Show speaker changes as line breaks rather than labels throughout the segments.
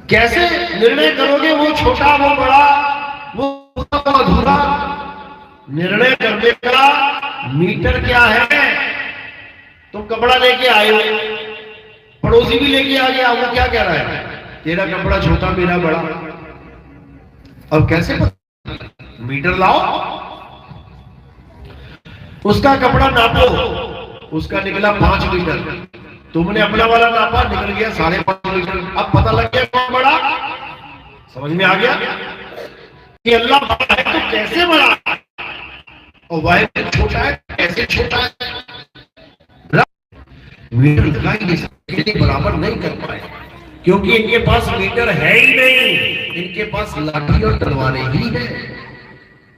कैसे निर्णय करोगे वो छोटा वो बड़ा वो अधूरा? निर्णय करने का मीटर क्या है? तुम कपड़ा लेके आए हो, पड़ोसी भी लेके आ गया, वो क्या कह रहा है? तेरा कपड़ा छोटा मेरा बड़ा। अब कैसे मीटर लाओ, उसका कपड़ा नापो, उसका निकला 5 मीटर, तुमने अपना वाला नापा, निकल गया 5.5 मीटर। अब पता लग गया कौन बड़ा? समझ में आ गया कि अल्लाह बड़ा है तो कैसे बड़ा है, और वह छोटा है कैसे छोटा है। मीटर लगा ही नहीं सकते, बराबर नहीं कर पाए, क्योंकि इनके पास मीटर है ही नहीं, इनके पास लाठी और तलवारें ही है।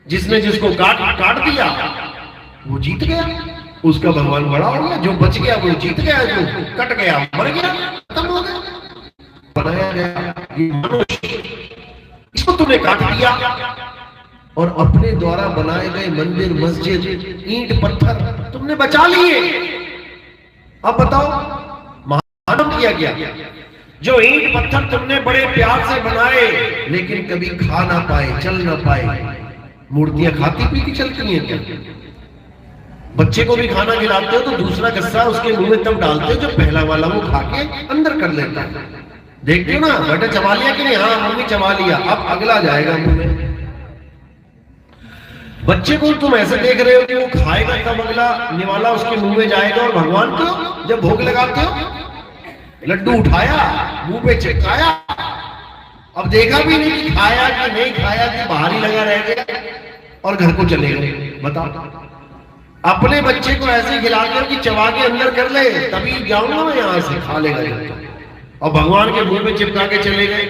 जिसने जिसको काट दिया वो जीत गया, उसका भगवान बड़ा हो गया। जो बच गया वो जीत गया, जो कट गया मर गया, खत्म हो गया। बनाया गया ये मनुष्य, इसको तुमने काट दिया, और अपने द्वारा बनाए गए मंदिर मस्जिद ईंट पत्थर तुमने बचा लिए। अब बताओ मानव किया गया, जो ईंट पत्थर तुमने बड़े प्यार से बनाए लेकिन कभी खा ना पाए, चल ना पाए। मूर्तियां खाती पीती चलती हैं क्या? बच्चे को भी खाना खिलाते हो तो दूसरा गस्सा उसके मुंह में तब डालते हो जो पहला वाला वो खा के अंदर कर लेता है। देखते हो ना, बेटा चबा लिया कि नहीं? हाँ मम्मी चबा लिया, अब अगला जाएगा मुंह में। बच्चे को तुम ऐसे देख रहे हो कि वो खाएगा तब अगला निवाला उसके मुंह में जाएगा। और भगवान को जब भोग लगाते हो, लड्डू उठाया मुंह पे चिपकाया, अब देखा भी नहीं कि खाया कि नहीं खाया, कि बाहर ही लगा रह गया और घर को चले गए। बताओ, अपने बच्चे को ऐसे खिलाते हो कि चबा के अंदर कर ले, तभी जाऊंगा मैं यहां से, खा लेगा। और भगवान के मुंह में चिपका के चले गए,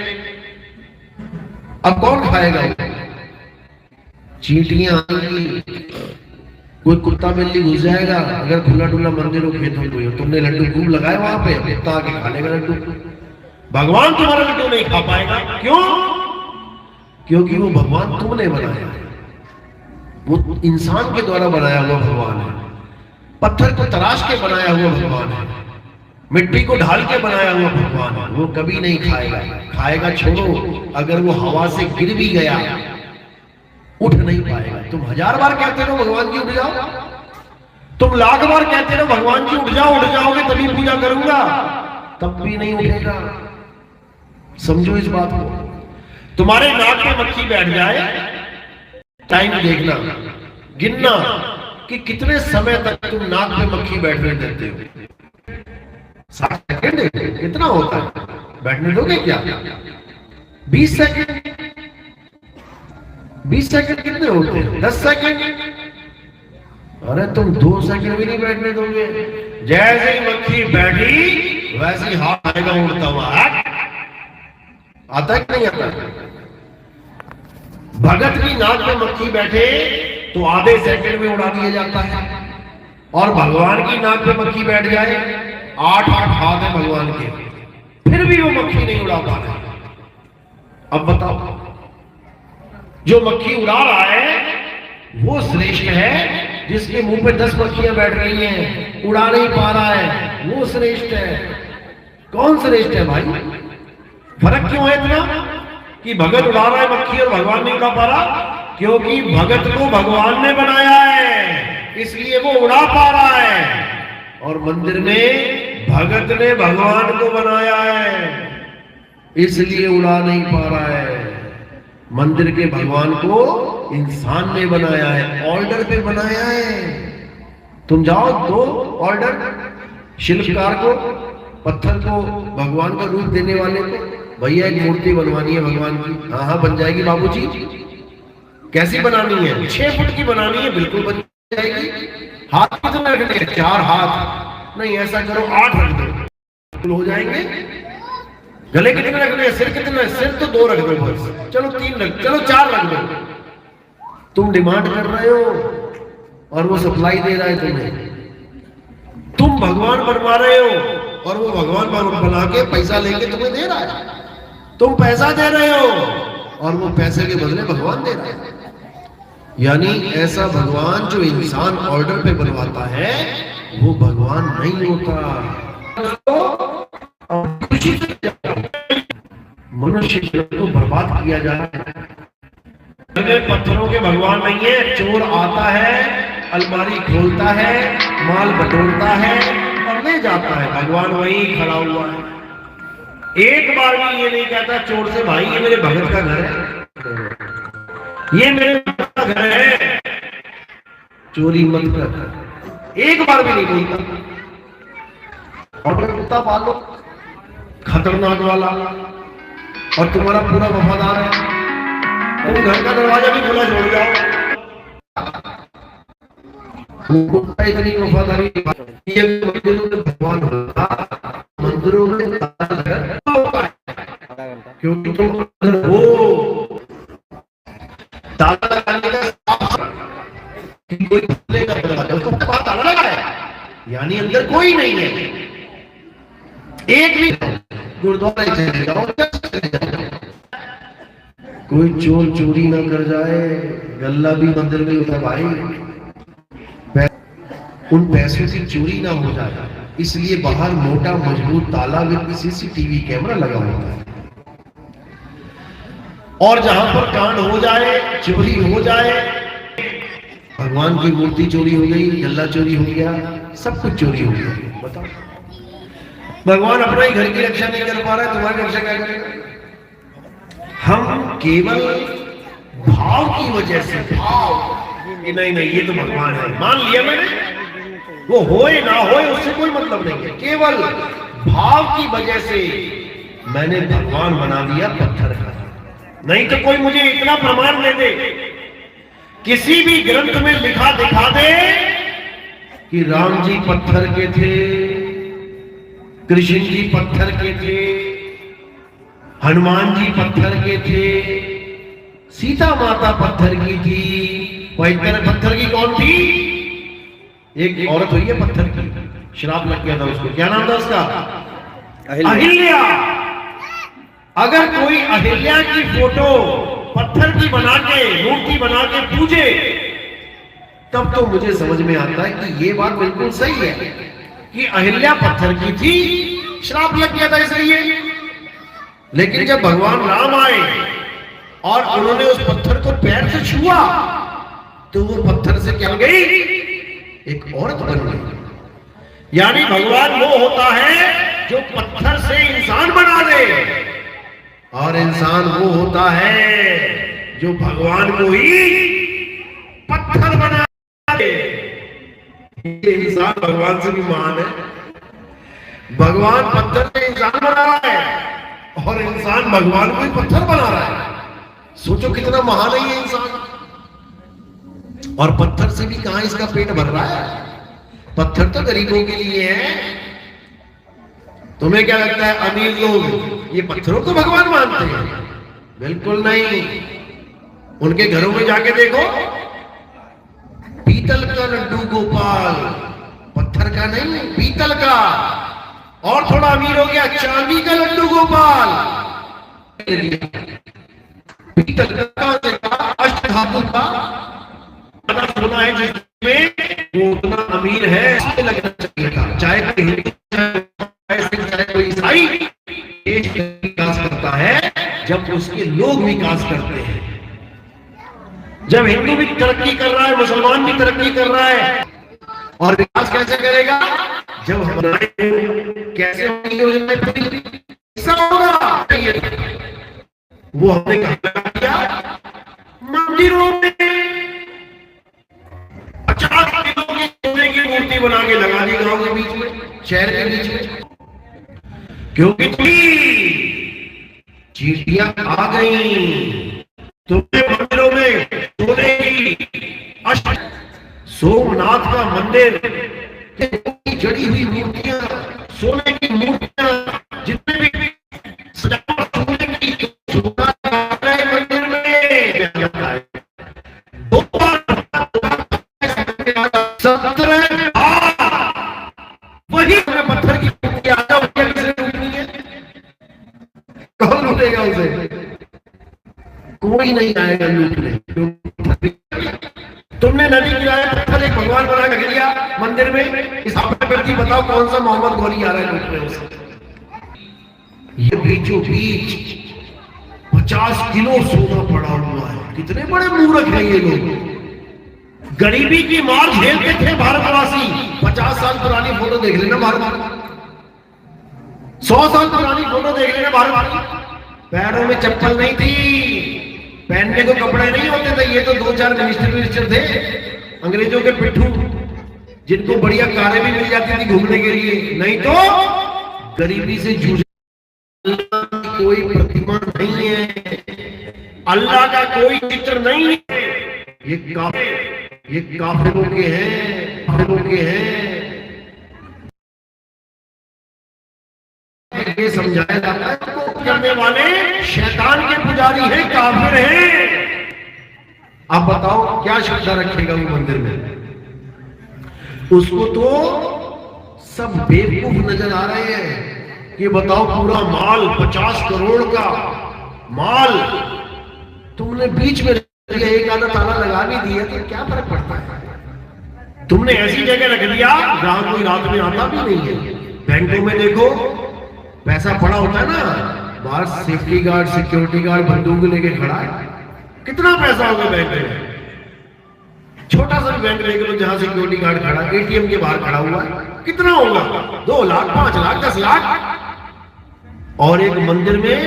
अब कौन खाएगा? चींटियां आएंगी, कोई कुत्ता बिल्ली घुस जाएगा। अगर खुला डुला मंदिर हो, खेत में कोई, तुमने लड्डू खूब लगाए वहां पे, कुत्ता आके खा लेगा लड्डू। भगवान तुम्हारा लड्डू नहीं खा पाएगा। क्यों? क्योंकि वो भगवान तुमने बनाया है, वो इंसान के द्वारा बनाया हुआ भगवान है। पत्थर को तराश के बनाया हुआ भगवान है, मिट्टी को ढाल के बनाया हुआ भगवान है। वो कभी नहीं खाएगा। खाएगा छोड़ो, अगर वो हवा से गिर भी गया उठ नहीं पाएगा। तुम 1000 बार कहते रहो भगवान की उठ जाओ, तुम 1,00,000 बार कहते रहो भगवान की उठ जाओगे तभी पूजा करूंगा, तब भी नहीं उठेगा। समझो इस बात को। तुम्हारे नाक में मक्खी बैठ जाए, टाइम देखना, गिनना कि कितने समय तक तुम नाक में मक्खी बैठने देते हो। 60 सेकंड कितना होता है? बैठने दोगे क्या? 20 सेकंड? 20 सेकंड कितने होते हैं? 10 सेकंड? अरे तुम 2 सेकंड भी नहीं बैठने दोगे। जैसे ही मक्खी बैठी वैसे ही हाथ आएगा उड़ता हुआ। आता है कि नहीं आता? भगत की नाक में मक्खी बैठे तो आधे सेकंड में उड़ा दिया जाता है, और भगवान की नाक में मक्खी बैठ जाए, 8 हाथ है भगवान के, फिर भी वो मक्खी नहीं उड़ा पा रहे। अब बताओ, जो मक्खी उड़ा रहा है वो श्रेष्ठ है, जिसके मुंह पे 10 मक्खियां बैठ रही हैं, उड़ा नहीं पा रहा है, वो श्रेष्ठ है। कौन श्रेष्ठ है भाई? फर्क क्यों है इतना कि भगत उड़ा रहा है मक्खी और भगवान नहीं उड़ा पा रहा? क्योंकि भगत को भगवान ने बनाया है, इसलिए वो उड़ा पा रहा है, और मंदिर में भगत ने भगवान को बनाया है, इसलिए उड़ा नहीं पा रहा है। मंदिर के भगवान को इंसान ने बनाया है, ऑर्डर पे बनाया है। तुम जाओ दो ऑर्डर शिल्पकार को, पत्थर को भगवान का रूप देने वाले को, भैया एक मूर्ति बनवानी है भगवान की। हाँ हाँ बन जाएगी बाबूजी। कैसी बनानी है? 6 फुट की बनानी है, बिल्कुल बन जाएगी। हाथ कितने रखने हैं? 4 हाथ नहीं, ऐसा करो 8 रख दो, हो जाएंगे। गले कितने रखने हैं? सिर कितने? सिर तो 2 रख दो बस, चलो 3 रख, चलो 4 रख दो। तुम डिमांड कर रहे हो और वो सप्लाई दे रहा है तुम्हें। तुम भगवान बनवा रहे हो और वो भगवान बना के पैसा लेके तुम्हें दे रहा है। तुम पैसा दे रहे हो और वो पैसे के बदले भगवान दे रहा है। यानी ऐसा भगवान जो इंसान ऑर्डर पे बनवाता है वो भगवान नहीं होता। मनुष्य को बर्बाद किया जा रहा है। पत्थरों के भगवान नहीं है। चोर आता है, अलमारी खोलता है, माल बटोरता है और ले जाता है, भगवान वहीं खड़ा हुआ है। एक बार भी ये नहीं कहता चोर से, भाई ये मेरे भगत का घर है, ये मेरे भगत का घर है, चोरी मत कर। एक बार भी नहीं बोलता। और कुत्ता पालो खतरनाक वाला और तुम्हारा पूरा वफादार है, तुम घर का दरवाजा भी खुला छोड़ जाओ, कुत्ता इतनी वफादारी। ये मंदिरों में भगवान होगा, मंदिरों में क्योंकि तुम अंदर हो। ताला लगाने का कोई खुलेगा दरवाजा, उसको ताला लगा है, यानी अंदर कोई नहीं है। एक भी गुरुद्वारा चले जाओ, कोई चोर चोरी ना कर जाए, गल्ला भी मंदिर में होता भाई, उन पैसों की चोरी ना हो जाए, इसलिए बाहर मोटा मजबूत ताला विद सीसीटीवी कैमरा लगा होता है। और जहां पर कांड हो जाए, चोरी हो जाए, भगवान की मूर्ति चोरी हो गई, गल्ला चोरी हो गया, सब कुछ चोरी हो गया, बताओ भगवान अपना ही घर की रक्षा नहीं कर पा रहा है, तुम्हारी रक्षा क्या करेगा? हम केवल भाव की वजह से, भाव कि नहीं नहीं ये तो भगवान है मान लिया मैंने, वो होए ना होए उससे कोई मतलब नहीं है, केवल भाव की वजह से मैंने भगवान बना दिया पत्थर का। नहीं तो कोई मुझे इतना प्रमाण दे दे, किसी भी ग्रंथ में लिखा दिखा दे कि राम जी पत्थर के थे, कृष्ण जी पत्थर के थे, हनुमान जी पत्थर के थे, सीता माता पत्थर की थी, पत्थर की कौन थी? एक औरत हुई है पत्थर की, श्राप लग गया था उसको, क्या नाम था उसका? अहिल्या। अगर कोई अहिल्या की फोटो पत्थर की बना के, मूर्ति बना के पूजे, तब तो मुझे समझ में आता है कि ये बात बिल्कुल सही है कि अहिल्या पत्थर की थी, श्राप लग गया था इसलिए। लेकिन जब भगवान राम आए और उन्होंने उस पत्थर को पैर से छुआ, तो वो पत्थर से क्या गई? एक औरत बन गई। यानी भगवान वो होता है जो पत्थर से इंसान बना दे, और इंसान वो होता है जो भगवान को ही पत्थर बना दे। ये इंसान भगवान से भी महान है। भगवान पत्थर से इंसान बना रहा है और इंसान भगवान को ही पत्थर बना रहा है। सोचो कितना महान है ये इंसान। और पत्थर से भी कहां इसका पेट भर रहा है? पत्थर तो गरीबों के लिए है। तुम्हें क्या लगता है अमीर लोग ये पत्थरों को भगवान मानते हैं? बिल्कुल नहीं। उनके घरों में जाके देखो, पीतल का लड्डू गोपाल, पत्थर का नहीं, पीतल का। और थोड़ा अमीर हो गया, चांदी का लड्डू गोपाल, पीतल का, अष्टधातु का। सोना है जिसमें वो उतना अमीर है, लगना चाहिए था। चाहे कोई ईसाई देश विकास करता है जब उसके लोग विकास करते हैं। जब हिंदू भी तरक्की कर रहा है, मुसलमान भी तरक्की कर रहा है, और विकास कैसे करेगा? जब हमारे कैसे होगा वो हमने कहा किया, मंदिरों में 50 किलो की सोने की मूर्ति बना के लगा दी गांव के बीच में, शहर के बीच में। क्योंकि चींटियां आ गई, तुम्हें मंदिरों में सोने की, सोमनाथ का मंदिर, जड़ी हुई मूर्तियां, सोने की मूर्तियां, जितने भी सजावट सोने की मंदिर में 17 वही पत्थर की मूर्ति आ जाओ, कौन लूटेगा उसे? कोई नहीं आएगा लूटने। तुमने नदी किनारे पत्थर एक भगवान बना के लिया मंदिर में, इस प्रति बताओ कौन सा मोहम्मद गोली आ रहा है लूटने उसे? ये बीचों बीच 50 किलो सोना पड़ा हुआ है। कितने बड़े मूर्ख हैं ये लोग। गरीबी की मार झेलते थे भारतवासी। 50 साल पुरानी फोटो देख लेना भारत, 100 साल पुरानी फोटो देख लेना भारत। पैरों में चप्पल नहीं थी, पहनने को कपड़े नहीं होते थे। ये तो 2-4 मिनिस्टर थे अंग्रेजों के पिट्ठू, जिनको बढ़िया कारें भी मिल जाती थी घूमने के लिए। नहीं तो गरीबी से जूझ, कोई प्रतिमा नहीं है, अल्लाह का कोई चित्र नहीं है। ये काफिरों के हैं, काफिरों के हैं। ये समझाया जाता है तो करने वाले शैतान के पुजारी हैं, काफिर हैं। आप बताओ क्या श्रद्धा रखेगा वो मंदिर में? उसको तो सब बेवकूफ नजर आ रहे हैं कि बताओ पूरा माल 50 करोड़ का माल तुमने बीच में एक आधा ताला लगा भी दिया तो क्या फर्क पड़ता है? तुमने ऐसी जगह रख दिया जहां कोई रात में आता भी नहीं है। बैंकों में देखो पैसा पड़ा होता है ना, बाहर सेफ्टी गार्ड, सिक्योरिटी गार्ड बंदूक लेके खड़ा है। कितना पैसा होगा बैंक में? छोटा सा भी बैंक देख लो जहां सिक्योरिटी गार्ड खड़ा, एटीएम के बाहर खड़ा हुआ है, कितना होगा? 2 लाख, 5 लाख, 10 लाख। और एक मंदिर में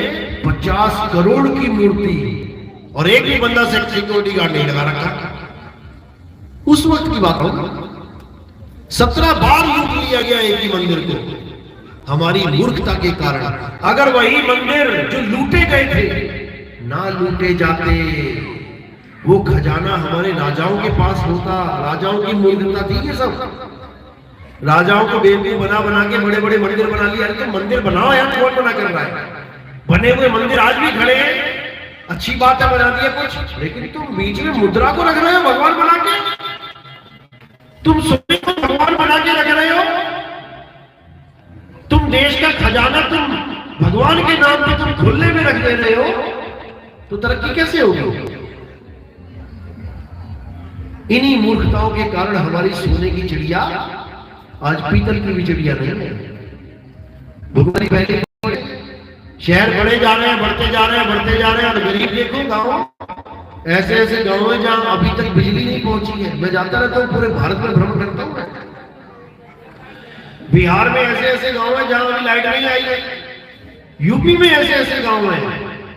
50 करोड़ की मूर्ति, और एक भी बंदा सिक्योरिटी गार्ड नहीं लगा रखा। उस वक्त की बात होगी, 17 बार लूट लिया गया एक ही मंदिर को, हमारी मूर्खता के कारण। अगर वही मंदिर जो लूटे गए थे ना लूटे जाते, वो खजाना हमारे राजाओं के पास होता। राजाओं की मूर्खता थी ये सब। राजाओं को बेवकूफ बना बना के बड़े बड़े मंदिर बना लिया। तो मंदिर बनाओ यार, कौन मना कर रहा है? बने हुए मंदिर आज भी खड़े हैं, अच्छी बात है, बना दिया कुछ, लेकिन तुम बीच में मुद्रा को रख रहे हो भगवान बना के। तुम सोने को भगवान बना के रख रहे हो। तुम देश का खजाना तुम भगवान के नाम पे तुम खुले में रख दे रहे हो, तो तरक्की कैसे होगी? इन्हीं मूर्खताओं के कारण हमारी सोने की चिड़िया आज पीतल की भी चिड़िया नहीं है। भुखमरी पहले शहर बढ़े जा रहे हैं, बढ़ते जा रहे हैं, बढ़ते जा रहे हैं, और गरीब देखो गांव, ऐसे ऐसे गांव है जहां अभी तक बिजली नहीं पहुंची है। मैं जाता रहता हूं, पूरे भारत में भ्रमण करता हूं। बिहार में ऐसे ऐसे गांव है जहां अभी लाइट नहीं आई है। यूपी में ऐसे ऐसे गांव है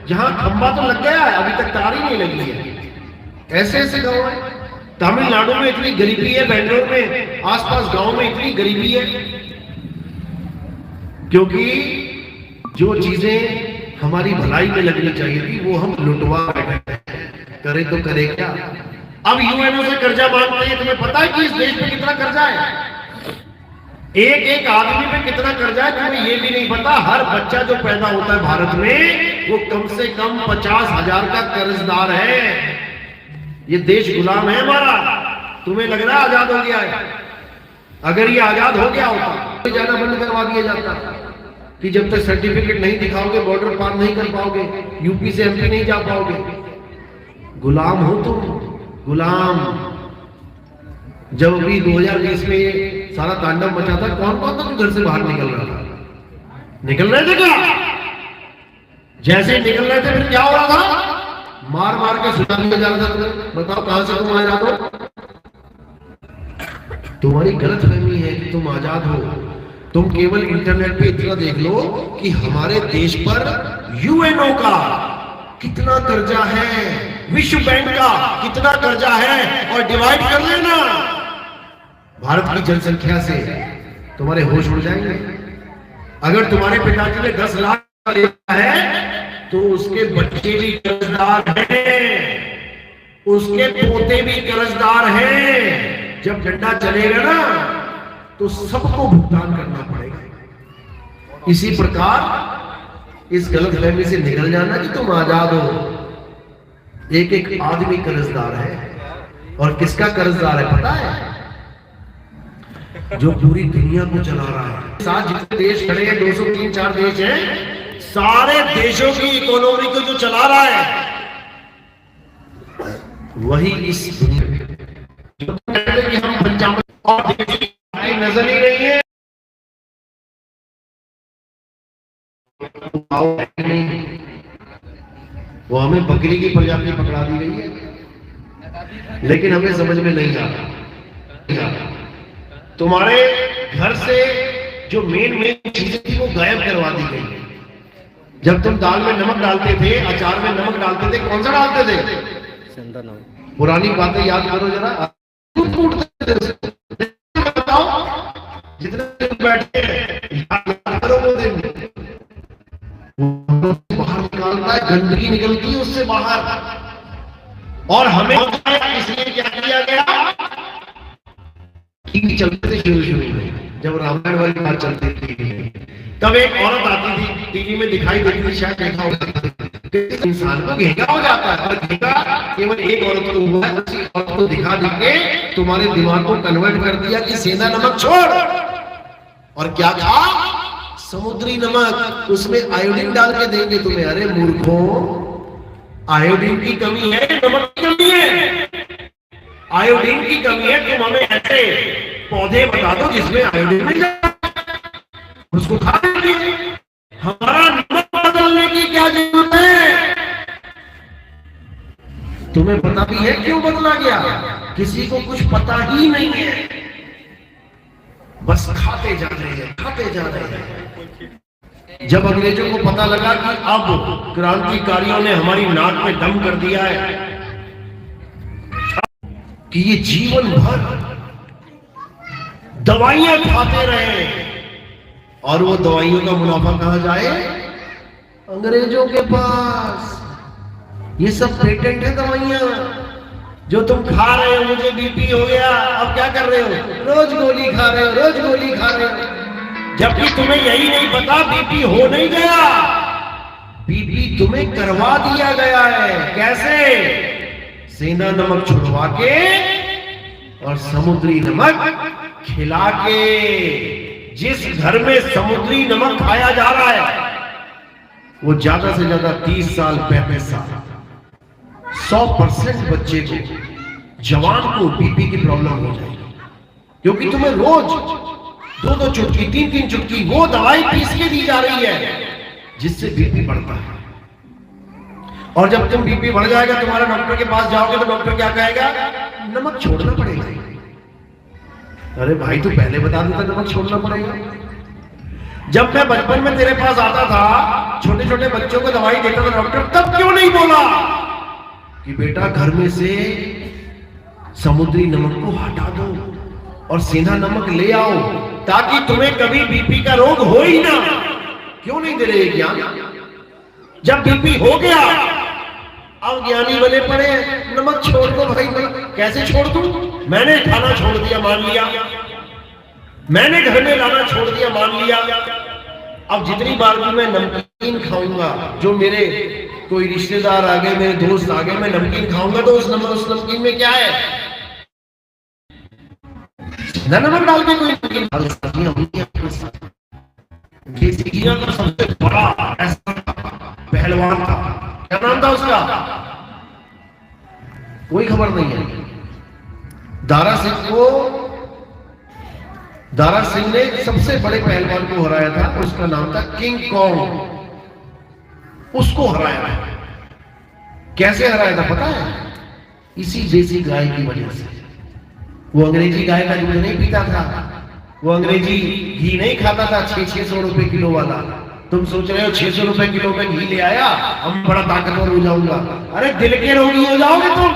जहां खंबा तो लग गया है, अभी तक तार ही नहीं लगी है। ऐसे ऐसे गांव है। तमिलनाडु में इतनी गरीबी है, बेंगलोर में आसपास गांव में इतनी गरीबी है, क्योंकि जो चीजें हमारी भलाई में लगनी चाहिए थी वो हम लुटवा रहे हैं। करे तो करे क्या? अब यूएनओ से कर्जा मांगते हैं। तुम्हें पता है कि इस देश में कितना कर्जा है? एक एक आदमी पे कितना कर्जा है तुम्हें ये भी नहीं पता। हर बच्चा जो पैदा होता है भारत में वो कम से कम 50,000 का कर्जदार है। ये देश गुलाम है हमारा। तुम्हें लग रहा है आजाद हो गया है? अगर ये आजाद हो गया होता तो जाना बंद करवा दिया जाता कि जब तक सर्टिफिकेट नहीं दिखाओगे बॉर्डर पार नहीं कर पाओगे, यूपी से एमपी नहीं जा पाओगे। गुलाम हो तुम, गुलाम। जब अभी 2020 में ये सारा तांडव मचा था, कौन कौन था जो घर से बाहर निकल रहा था? निकल रहे थे क्या? जैसे निकल रहे थे फिर क्या हो रहा था? मार मार के सुना दिया जा रहा था। बताओ कहां से तुम आजाद हो? तुम्हारी गलत फहमी है कि तुम आजाद हो। तुम केवल इंटरनेट पे इतना देख लो कि हमारे देश पर यूएनओ का कितना कर्जा है, विश्व बैंक का कितना कर्जा है, और डिवाइड कर लेना भारत की जनसंख्या से, तुम्हारे होश उड़ जाएंगे। अगर तुम्हारे पिताजी ने 10 लाख है तो उसके बच्चे भी कर्जदार हैं, उसके पोते भी कर्जदार हैं। जब डंडा चलेगा ना तो सबको भुगतान करना पड़ेगा। इसी प्रकार इस गलतफहमी से निकल जाना कि तुम आजाद हो। एक एक आदमी कर्जदार है। और किसका कर्जदार है पता है? जो पूरी दुनिया को चला रहा है। साथ जितने देश खड़े हैं, 203-4 देश हैं, सारे देशों की इकोनॉमी को जो चला रहा है वही इस दुनिया जो कहते हैं कि हम पंजाब और नजर ही नहीं है। वो हमें बकरी की प्रजाति पकड़ा दी गई है, लेकिन हमें समझ में नहीं आ रहा। तुम्हारे घर से जो मेन चीजें थी वो गायब करवा दी गई। जब तुम दाल में नमक डालते थे, अचार में नमक डालते थे, कौन सा डालते थे? पुरानी बातें याद करो जरा। बताओ, जितने बैठे याद करो वो दिन। बाहर निकालता है, गंदगी निकलती है उससे बाहर। और हमें इसलिए क्या किया गया? टीवी चलते थे शुरू में, जब रामायण वाली बात चलती थी, तब एक औरत आती थी, टीवी में दिखाई देती थी, शायद देखा होगा, इंसान को घेंगा हो जाता है। और घेंगा केवल एक औरत को हुआ, उसी औरत को दिखा देके तुम्हारे दिमाग को कन्वर्ट कर दिया कि सेंधा नमक छोड़। और क्या था? समुद्री नमक, उसमें आयोडीन डाल के देंगे तुम्हें। अरे मूर्खों, आयोडीन की कमी है, नमक की कमी है? आयोडीन की कमी है, तुम हमें ऐसे पौधे बता दो जिसमें आयोडीन मिल जाए, उसको खा लेंगे। हमारा नमक बदलने की क्या जरूरत है? तुम्हें पता भी है क्यों बदला गया? किसी को कुछ पता ही नहीं है, बस खाते जा रहे हैं, खाते जा रहे हैं। जब अंग्रेजों को पता लगा कि अब क्रांतिकारियों ने हमारी नाक में दम कर दिया है, कि ये जीवन भर दवाइयां खाते रहे, और वो दवाइयों का मुनाफा कहां जाए? अंग्रेजों के पास। ये सब पेटेंट है दवाइयां जो तुम खा रहे हो। मुझे बीपी हो गया, अब क्या कर रहे हो? रोज गोली खा रहे हो, रोज गोली खा रहे हो, जबकि तुम्हें यही नहीं पता बीपी हो नहीं गया, बीपी तुम्हें करवा दिया गया है। कैसे? सेंधा नमक छुड़वा के और समुद्री नमक खिला के। जिस घर में समुद्री नमक खाया जा रहा है, वो ज्यादा से ज्यादा 30 साल 35 साल 100% बच्चे को, जवान को बीपी की प्रॉब्लम हो जाएगी, क्योंकि तुम्हें रोज 2-2 चुटकी 3-3 चुटकी वो दवाई पीस के दी जा रही है, जिससे बीपी बढ़ता है। और जब तुम बीपी बढ़ जाएगा, तुम्हारे डॉक्टर के पास जाओगे तो डॉक्टर क्या कहेगा? नमक छोड़ना पड़ेगा। अरे भाई, तू पहले बता देता नमक छोड़ना पड़ेगा। जब मैं बचपन में तेरे पास आता था, छोटे छोटे बच्चों को दवाई देता था डॉक्टर, तब क्यों नहीं बोला कि बेटा घर में से समुद्री नमक को हटा दो और सेंधा नमक ले आओ, ताकि तुम्हें कभी बीपी का रोग हो ही ना? क्यों नहीं दे रहे ज्ञान? जब बीपी हो गया, अब ज्ञानी बने पड़े, नमक छोड़ दो भाई। कैसे छोड़ दूं? मैंने खाना छोड़ दिया, मान लिया, मैंने घर में लाना छोड़ दिया, मान लिया। अब जितनी बार भी मैं नमकीन खाऊंगा, जो मेरे कोई रिश्तेदार आ गए, मेरे दोस्त आ गए, मैं नमकीन खाऊंगा, तो उस नमकीन में क्या है? नमक डाल के कोई नमकीन का सबसे बड़ा ऐसा पहलवान था, क्या नाम था उसका? कोई खबर नहीं है। दारा सिंह ने सबसे बड़े पहलवान को हराया था, उसका नाम था किंग कॉन्ग। उसको हराया था। कैसे हराया था पता है? इसी देसी गाय की वजह से। वो अंग्रेजी गाय का दूध नहीं पीता था, वो अंग्रेजी घी नहीं खाता था 600 रुपए किलो वाला। तुम सोच रहे हो 600 रुपए किलो का घी ले आया, हम बड़ा ताकतवर हो जाऊंगा। अरे दिल के रोगी हो जाओगे तुम।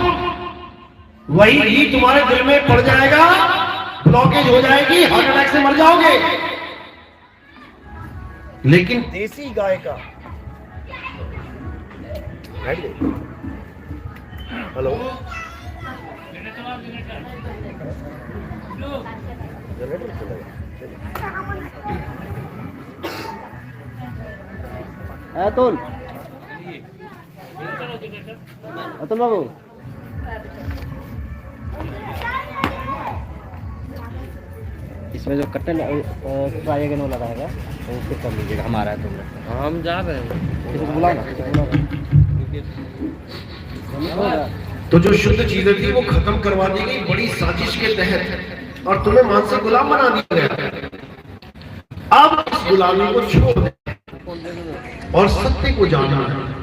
वही घी तुम्हारे दिल में पड़ जाएगा, ब्लॉकेज हो जाएगी, हार्ट अटैक से मर जाओगे। लेकिन देसी गाय का, हेलो,
अतुल बाबू, इसमें जो कट्टन ट्राइगन वाला रहेगा तो उसको कर लीजिएगा। हमारा है तुमने, हम जा रहे हैं, किसी को बुलाओ ना।
तो जो शुद्ध चीजें थी वो खत्म करवा दी गई बड़ी साजिश के तहत, और तुम्हें मानसिक गुलाम बना दिया गया। अब इस गुलामी को छोड़ दे और सत्य को जानना है।